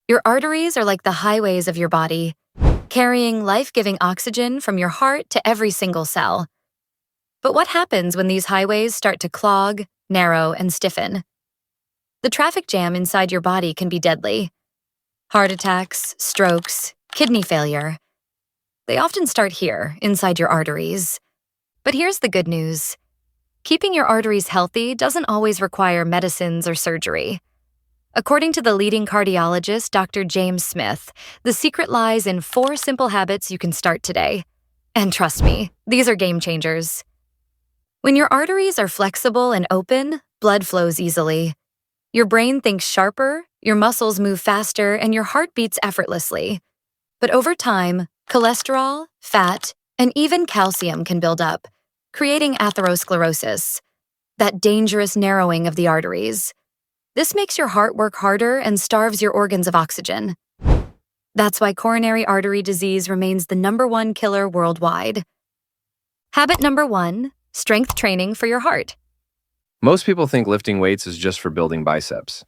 Your arteries are like the highways of your body, carrying life-giving oxygen from your heart to every single cell. But what happens when these highways start to clog, narrow, and stiffen? The traffic jam inside your body can be deadly. Heart attacks, strokes, kidney failure. They often start here, inside your arteries. But here's the good news. Keeping your arteries healthy doesn't always require medicines or surgery. According to the leading cardiologist, Dr. James Smith, the secret lies in 4 simple habits you can start today. And trust me, these are game changers. When your arteries are flexible and open, blood flows easily. Your brain thinks sharper, your muscles move faster, and your heart beats effortlessly. But over time, cholesterol, fat, and even calcium can build up, creating atherosclerosis, that dangerous narrowing of the arteries. This makes your heart work harder and starves your organs of oxygen. That's why coronary artery disease remains the #1 killer worldwide. Habit number 1, strength training for your heart. Most people think lifting weights is just for building biceps.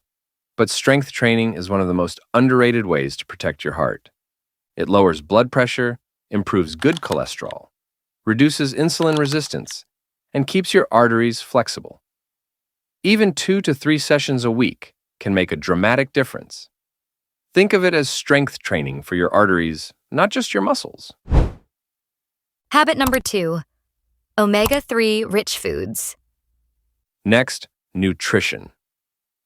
But strength training is one of the most underrated ways to protect your heart. It lowers blood pressure, improves good cholesterol, reduces insulin resistance, and keeps your arteries flexible. Even 2 to 3 sessions a week can make a dramatic difference. Think of it as strength training for your arteries, not just your muscles. Habit number 2, omega-3 rich foods. Next, nutrition.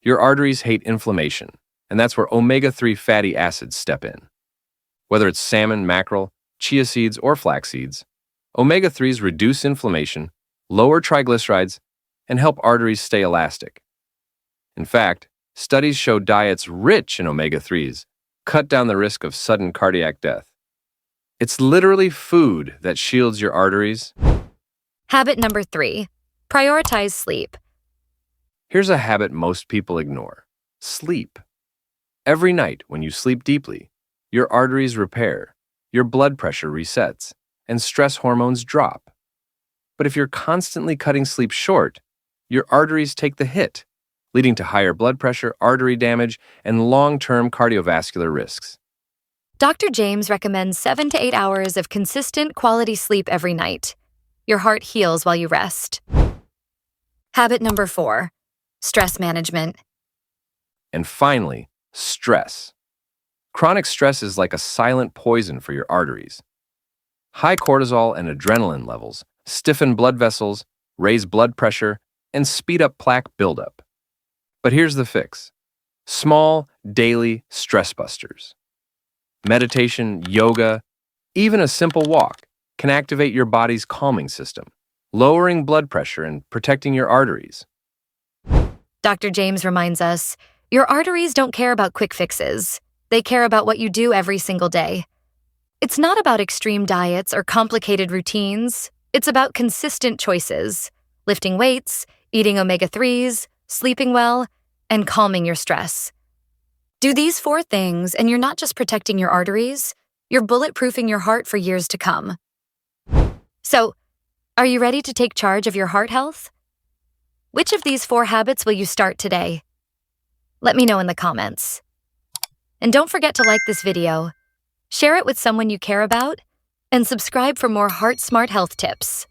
Your arteries hate inflammation, and that's where omega-3 fatty acids step in. Whether it's salmon, mackerel, chia seeds, or flax seeds, omega-3s reduce inflammation, lower triglycerides, and help arteries stay elastic. In fact, studies show diets rich in omega-3s cut down the risk of sudden cardiac death. It's literally food that shields your arteries. Habit number 3, prioritize sleep. Here's a habit most people ignore: sleep. Every night when you sleep deeply, your arteries repair, your blood pressure resets, and stress hormones drop. But if you're constantly cutting sleep short, your arteries take the hit, leading to higher blood pressure, artery damage, and long-term cardiovascular risks. Dr. James recommends 7 to 8 hours of consistent quality sleep every night. Your heart heals while you rest. Habit number 4, stress management. And finally, stress. Chronic stress is like a silent poison for your arteries. High cortisol and adrenaline levels stiffen blood vessels, raise blood pressure, and speed up plaque buildup. But here's the fix: small, daily stress busters. Meditation, yoga, even a simple walk can activate your body's calming system, lowering blood pressure and protecting your arteries. Dr. James reminds us, your arteries don't care about quick fixes. They care about what you do every single day. It's not about extreme diets or complicated routines. It's about consistent choices: lifting weights, eating omega-3s, sleeping well, and calming your stress. Do these 4 things, and you're not just protecting your arteries, you're bulletproofing your heart for years to come. So, are you ready to take charge of your heart health? Which of these 4 habits will you start today? Let me know in the comments. And don't forget to like this video, share it with someone you care about, and subscribe for more heart-smart health tips.